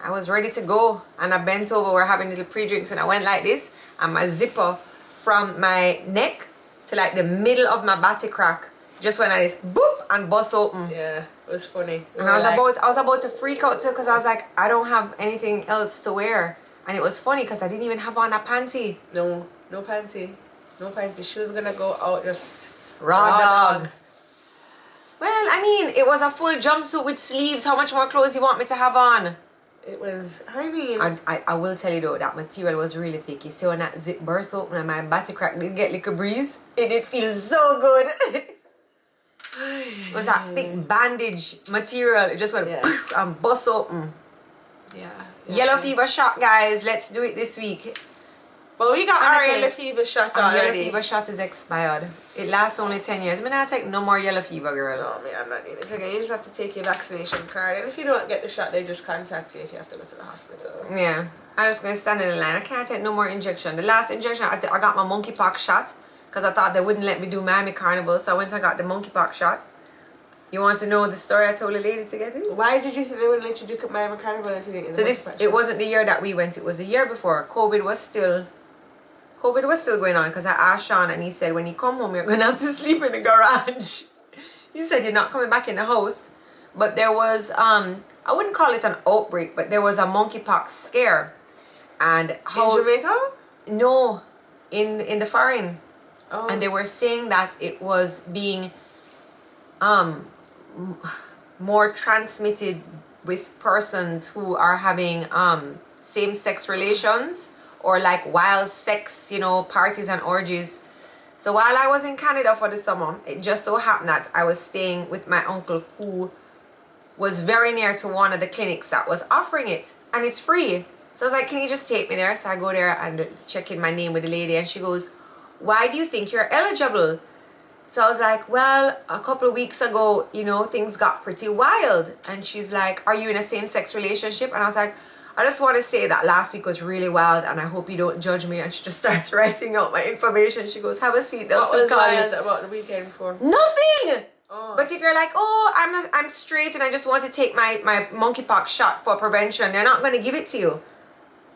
I was ready to go, and I bent over. We're having little pre-drinks, and I went like this, and my zipper from my neck to like the middle of my body crack just went like this, boop, and bust open. Yeah, it was funny. And I was about to freak out too, because I was like, I don't have anything else to wear. And it was funny because I didn't even have on a panty. No panty. No panty. She was gonna go out just raw dog. Well, I mean, it was a full jumpsuit with sleeves. How much more clothes you want me to have on? It was, I mean... I will tell you though, that material was really thick. You see when that zip burst open and my body crack did get like a breeze? It did feel so good. It was that thick bandage material. It just went poof and bust open. Yeah. Yellow fever shot, guys. Let's do it this week. But we got our yellow fever shot already. Yellow fever shot is expired. It lasts only 10 years. I'm not take no more yellow fever, girl. No, man, I'm not doing it again. You just have to take your vaccination card. And if you don't get the shot, they just contact you if you have to go to the hospital. Yeah. I'm just going to stand in the line. I can't take no more injection. The last injection, I got my monkeypox shot because I thought they wouldn't let me do Miami Carnival. So I went and got the monkeypox shot. You want to know the story I told a lady to get it? Why did you think they wouldn't let you do Miami Carnival if you didn't get the monkeypox shot? It wasn't the year that we went. It was the year before. COVID was still going on, because I asked Sean and he said, when you come home, you're going to have to sleep in the garage. He said, you're not coming back in the house. But there was, I wouldn't call it an outbreak, but there was a monkeypox scare. And how... In Jamaica? No, in the foreign. Oh. And they were saying that it was being more transmitted with persons who are having same-sex relations or like wild sex, parties and orgies. So while I was in Canada for the summer, it just so happened that I was staying with my uncle who was very near to one of the clinics that was offering it, and it's free. So I was like, can you just take me there? So I go there and check in my name with the lady, and she goes, why do you think you're eligible? So I was like, well, a couple of weeks ago, things got pretty wild. And she's like, are you in a same-sex relationship? And I was like, I just want to say that last week was really wild, and I hope you don't judge me. And she just starts writing out my information. She goes, have a seat. What was wild about the weekend before? Nothing! Oh. But if you're like, I'm straight and I just want to take my monkeypox shot for prevention, they're not going to give it to you.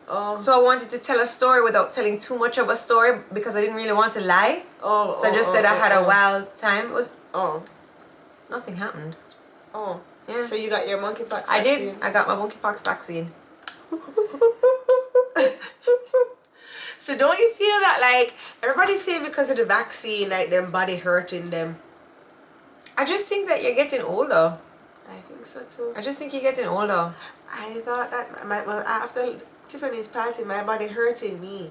Oh. So I wanted to tell a story without telling too much of a story because I didn't really want to lie. Oh. So I just said I had a wild time. It was nothing happened. Oh. Yeah. So you got your monkeypox vaccine? I did. I got my monkeypox vaccine. So don't you feel that like everybody's saying because of the vaccine, like their body hurting them? I just think that you're getting older. I think so too. I just think you're getting older. I thought that after Tiffany's party, my body hurting me.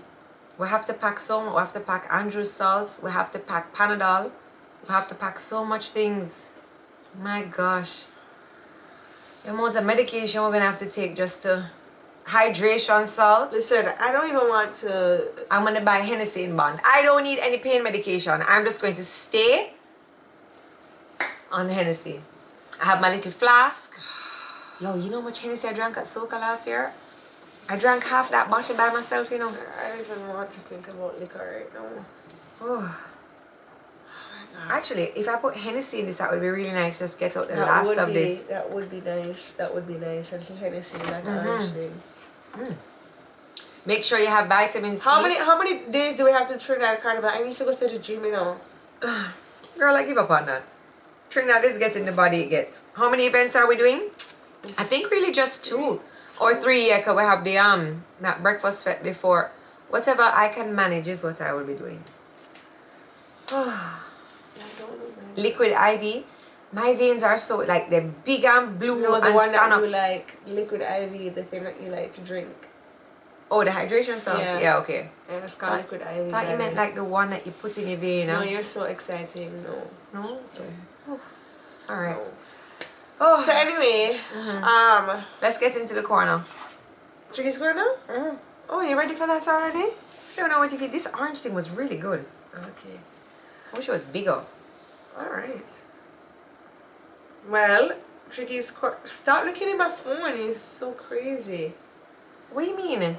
We have to pack we have to pack Andrew's salts. We have to pack Panadol. We have to pack so much things. My gosh. The amount of medication we're going to have to take just to hydration salts. Listen, I don't even want to... I'm going to buy Hennessy in bond. I don't need any pain medication. I'm just going to stay on Hennessy. I have my little flask. Yo, you know how much Hennessy I drank at Soca last year? I drank half that bottle by myself, I don't even want to think about liquor right now. Oh. Actually, if I put Hennessy in this, that would be really nice. Just get out the last of this. That would be nice. That would be nice. A little Hennessy, like orange thing. Make sure you have vitamin C. How many days do we have to Trinidad Carnival? I need to go to the gym, Girl, I give up on that. Trinidad is getting the body it gets. How many events are we doing? I think really just 2 or 3. Yeah, because we have the that breakfast fete before. Whatever I can manage is what I will be doing. Liquid IV. My veins are so like they're big and blue. No, the and one that stand you up. like, liquid IV, the thing that you like to drink. Oh, the hydration sauce. Yeah, okay. And it's called liquid IV. Thought you meant like the one that you put in your veins. No, you're so exciting. No. Okay. All right. No. Oh. So anyway, let's get into the corner. Tricky's going now? Oh, you ready for that already? I don't know what if this orange thing was really good. Okay. I wish it was bigger. Alright. Well, Tricky's... Stop looking at my phone. It's so crazy. What do you mean?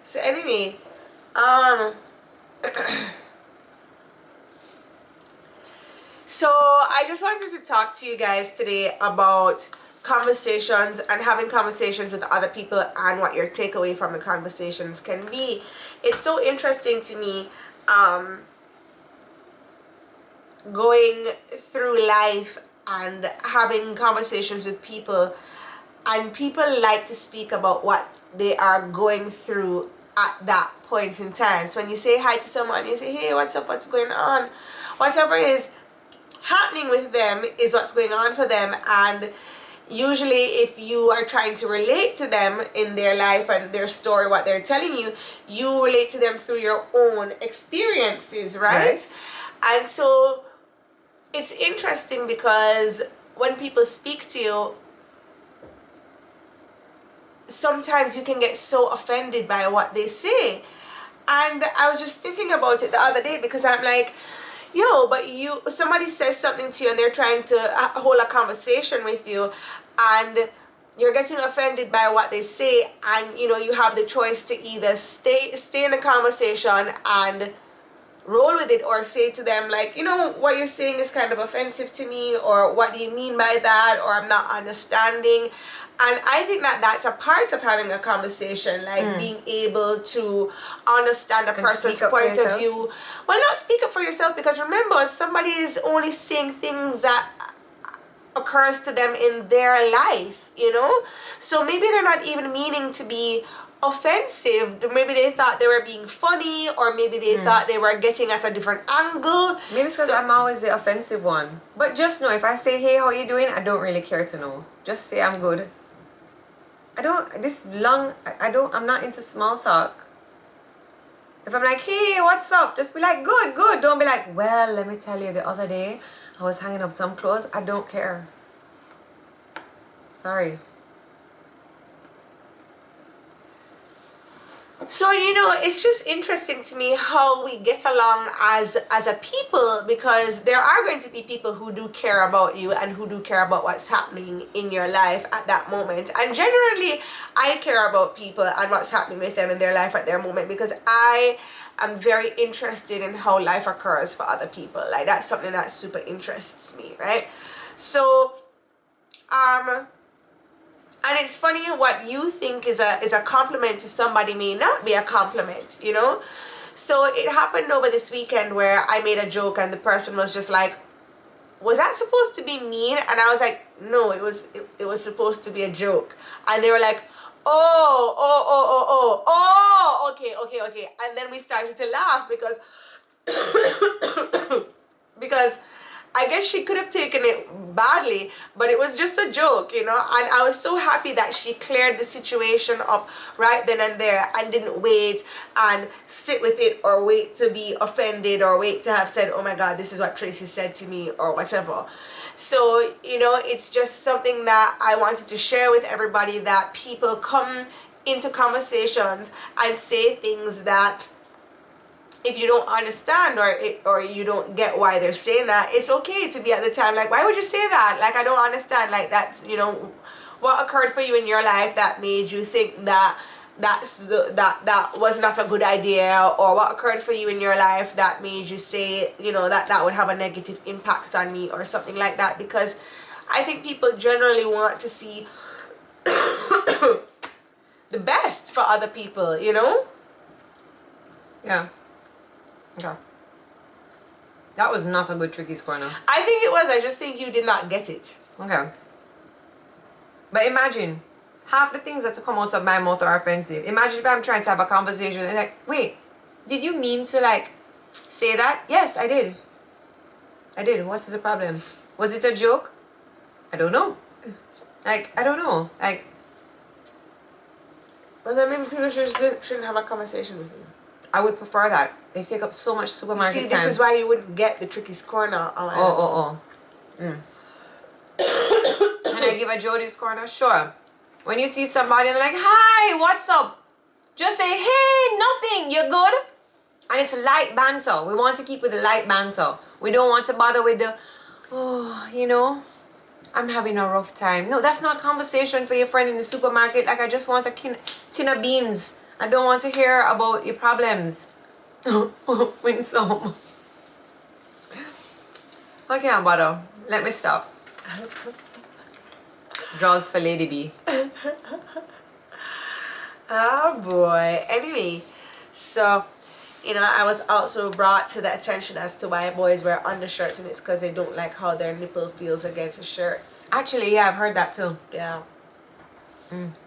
So anyway, so I just wanted to talk to you guys today about conversations and having conversations with other people and what your takeaway from the conversations can be. It's so interesting to me going through life and having conversations with people, and people like to speak about what they are going through at that point in time. So when you say hi to someone, you say, hey, what's up, what's going on, whatever is happening with them is what's going on for them. And usually if you are trying to relate to them in their life and their story, what they're telling you, you relate to them through your own experiences, right? And so it's interesting because when people speak to you, sometimes you can get so offended by what they say. And I was just thinking about it the other day because I'm like, yo, but somebody says something to you and they're trying to hold a conversation with you, and you're getting offended by what they say, and you have the choice to either stay in the conversation and roll with it, or say to them like, what you're saying is kind of offensive to me, or what do you mean by that, or I'm not understanding. And I think that that's a part of having a conversation, like being able to understand a person's point of view. Well, not speak up for yourself, because remember, somebody is only saying things that occurs to them in their life, so maybe they're not even meaning to be offensive. Maybe they thought they were being funny, or maybe they thought they were getting at a different angle. Maybe it's because I'm always the offensive one. But just know, if I say, hey, how you doing? I don't really care to know. Just say I'm good. I'm not into small talk. If I'm like, hey, what's up? Just be like, good, good. Don't be like, well, let me tell you, the other day, I was hanging up some clothes. I don't care. Sorry. So, it's just interesting to me how we get along as a people, because there are going to be people who do care about you and who do care about what's happening in your life at that moment. And generally, I care about people and what's happening with them in their life at their moment, because I am very interested in how life occurs for other people. Like, that's something that super interests me, right? So, and it's funny, what you think is a compliment to somebody may not be a compliment, So it happened over this weekend where I made a joke and the person was just like, was that supposed to be mean? And I was like, no, it was supposed to be a joke. And they were like, okay. And then we started to laugh because because I guess she could have taken it badly, but it was just a joke, And I was so happy that she cleared the situation up right then and there and didn't wait and sit with it, or wait to be offended, or wait to have said, oh my God, this is what Tracy said to me, or whatever. So, it's just something that I wanted to share with everybody, that people come into conversations and say things that, if you don't understand or you don't get why they're saying that, it's okay to be at the time like, why would you say that? Like, I don't understand. Like, that's, what occurred for you in your life that made you think that that was not a good idea, or what occurred for you in your life that made you say, that would have a negative impact on me, or something like that. Because I think people generally want to see the best for other people, Yeah. Okay. That was not a good Tricky's Corner. I think it was. I just think you did not get it. Okay. But imagine, half the things that come out of my mouth are offensive. Imagine if I'm trying to have a conversation and like, wait, did you mean to say that? Yes, I did. What's the problem? Was it a joke? I don't know. I don't know. Well, then maybe people shouldn't have a conversation with you. I would prefer that. They take up so much supermarket time. See, this is why you wouldn't get the Tricky's Corner. Can I give a Jodi's Corner? Sure. When you see somebody and they're like, hi, what's up? Just say, hey, nothing, you good? And it's light banter. We want to keep with the light banter. We don't want to bother with the, I'm having a rough time. No, that's not conversation for your friend in the supermarket. Like, I just want a tin of beans. I don't want to hear about your problems. Win some. I can't bother. Let me stop. Draws for Lady B. Oh boy. Anyway, so, I was also brought to the attention as to why boys wear undershirts, and it's because they don't like how their nipple feels against the shirts. Actually, yeah, I've heard that too. Yeah.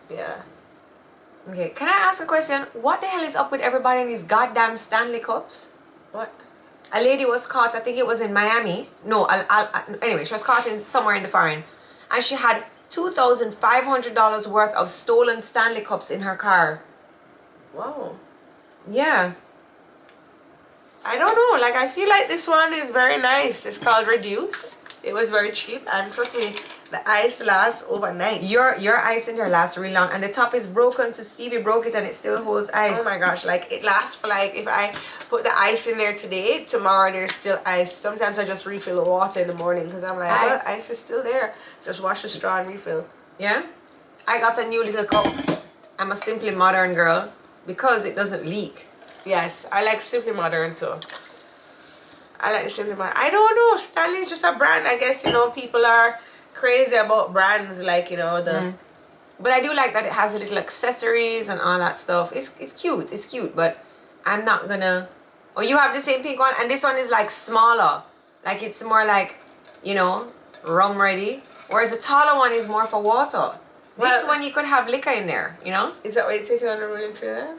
Yeah. Okay, can I ask a question? What the hell is up with everybody in these goddamn Stanley cups? What? A lady was caught, I think it was in Miami. No, anyway, she was caught somewhere in the foreign. And she had $2,500 worth of stolen Stanley cups in her car. Wow. Yeah. I don't know. I feel like this one is very nice. It's called Reduce. It was very cheap. And trust me, the ice lasts overnight. Your ice in here lasts really long. And the top is broken to Stevie broke it and it still holds ice. Oh my gosh. It lasts for if I put the ice in there today, tomorrow there's still ice. Sometimes I just refill the water in the morning because I'm like, well, ice is still there. Just wash the straw and refill. Yeah? I got a new little cup. I'm a Simply Modern girl because it doesn't leak. Yes, I like Simply Modern too. I like the Simply Modern. I don't know. Stanley's just a brand. I guess, people are crazy about brands But I do like that it has the little accessories and all that stuff. It's cute, but I'm not gonna. Oh, you have the same pink one, and this one is smaller. It's more rum ready. Whereas the taller one is more for water. This one you could have liquor in there, you know? Is that why you're taking on the road in Trinidad?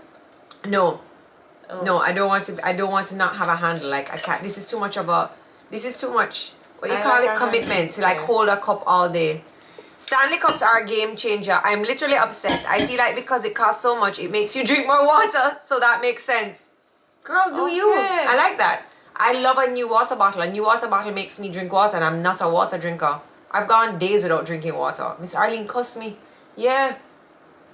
No. Oh. No, I don't want to not have a handle. Like I can't. This is too much. What you call it? Commitment to like hold a cup all day. Stanley cups are a game changer. I'm literally obsessed. I feel like because it costs so much, it makes you drink more water. So that makes sense. Girl, do you? I like that. I love a new water bottle. A new water bottle makes me drink water, and I'm not a water drinker. I've gone days without drinking water. Miss Arlene cussed me. Yeah.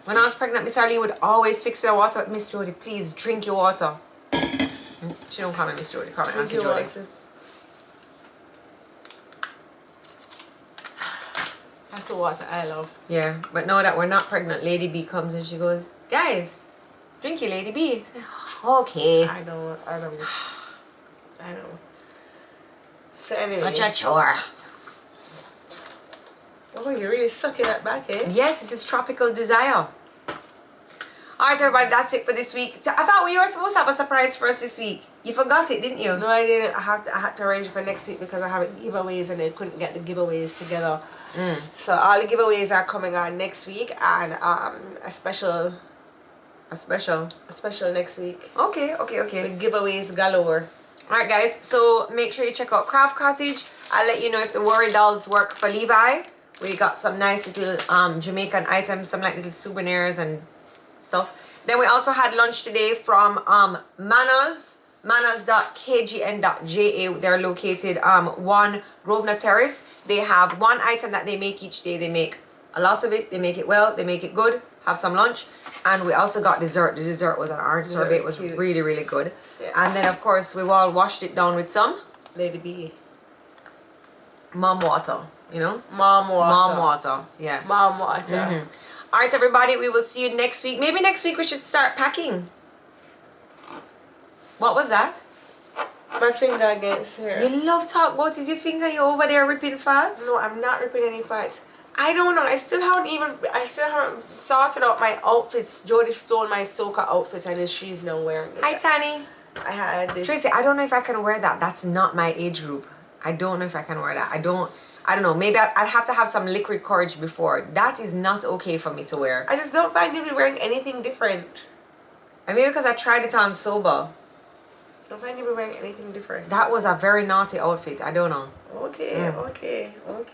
When I was pregnant, Miss Arlene would always fix me a water. Miss Jodi, please drink your water. She don't call me Miss Jodi. Call me Auntie Jodi. That's the water I love. Yeah, but now that we're not pregnant, Lady B comes and she goes, guys, drink your Lady B. I say, okay. I know. So anyway. Such a chore. Oh, you're really sucking that back, eh? Yes, this is tropical desire. Alright, everybody, that's it for this week. I thought we were supposed to have a surprise for us this week. You forgot it, didn't you? No, I didn't. I had to arrange it for next week because I have giveaways and I couldn't get the giveaways together. So all the giveaways are coming on next week, and a special next week. Okay. With giveaways galore. Alright, guys, so make sure you check out Craft Cottage. I'll let you know if the worry dolls work for Levi. We got some nice little Jamaican items, some like little souvenirs and stuff. Then we also had lunch today from manas.kgn.ja. They're located 1 Grosvenor Terrace. They have one item that they make each day. They make a lot of it. They make it well. They make it good. Have some lunch. And we also got dessert. The dessert was an orange sorbet. It was really, really good. Yeah. And then, of course, we've all washed it down with some Lady B. mom water. You know? Mom water. Yeah. Mom water. All right, everybody. We will see you next week. Maybe next week we should start packing. What was that? My finger against here. You love talk about is your finger. You over there ripping fats? No, I'm not ripping any fats. I don't know. I still haven't sorted out my outfits. Jodi stole my soca outfit and she's now wearing it. Hi, Tanny. I had this. Tracy, I don't know if I can wear that. That's not my age group. I don't know if I can wear that. I don't know. Maybe I'd have to have some liquid courage before. That is not okay for me to wear. I just don't find you be wearing anything different. And maybe because I tried it on sober. Don't find you be wearing anything different. That was a very naughty outfit. I don't know. Okay.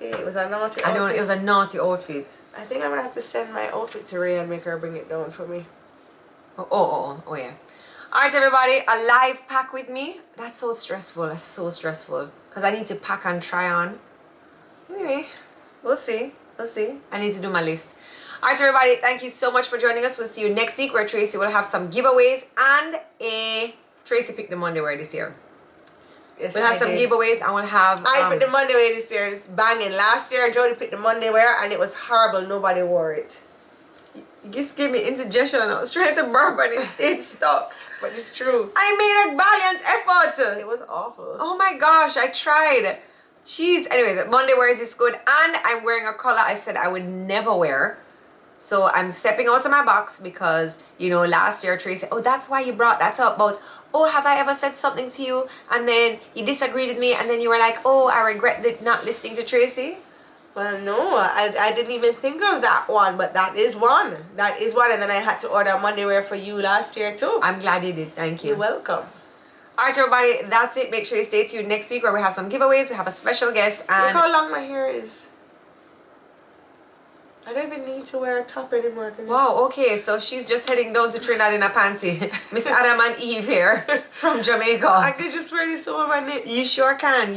It was a naughty outfit. It was a naughty outfit. I think I'm going to have to send my outfit to Ray and make her bring it down for me. Oh yeah. Alright, everybody, a live pack with me. That's so stressful. Because I need to pack and try on. Anyway, we'll see. I need to do my list. Alright, everybody, thank you so much for joining us. We'll see you next week where Tracy will have some giveaways and a Tracy picked the Monday wear this year. Yes, we'll have some giveaways and we'll have I picked the Monday wear this year. It's banging. Last year Jodi picked the Monday wear and it was horrible. Nobody wore it. You just gave me indigestion. I was trying to burp and it stayed stuck. But it's true. I made a valiant effort. It was awful. Oh my gosh, I tried. Jeez. Anyway, the Monday wears is good. And I'm wearing a color I said I would never wear. So I'm stepping out of my box because, you know, last year Tracy, that's why you brought that up about, have I ever said something to you? And then you disagreed with me and then you were like, I regret not listening to Tracy. Well, no, I didn't even think of that one, but that is one. And then I had to order Monday wear for you last year too. I'm glad you did. Thank you. You're welcome. Alright, everybody, that's it. Make sure you stay tuned next week where we have some giveaways. We have a special guest. And look how long my hair is. I don't even need to wear a top anymore. Wow, okay, so she's just heading down to Trinidad in a panty. Miss Adam and Eve here from Jamaica. I could just wear this over my neck. You sure can.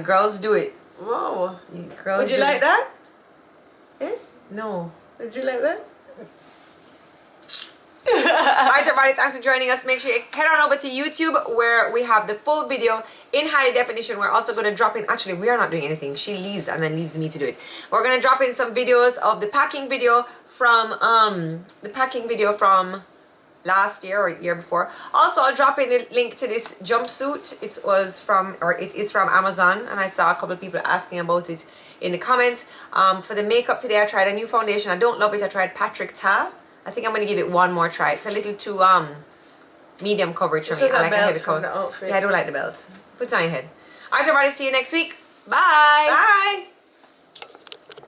Girls do it. Wow. Girls Would you like that? Eh? No. Would you like that? Alright, everybody, thanks for joining us. Make sure you head on over to YouTube where we have the full video in high definition. We're also going to drop in, actually we are not doing anything, she leaves and then leaves me to do it. We're going to drop in some videos of the packing video from last year or year before. Also, I'll drop in a link to this jumpsuit. It is from Amazon, and I saw a couple of people asking about it in the comments. For the makeup today, I tried a new foundation. I don't love it. I tried Patrick Ta. I think I'm going to give it one more try. It's a little too medium coverage for me. I like a heavy coat. Yeah, I don't like the belt. Put it on your head. Alright, everybody, see you next week. Bye. Bye.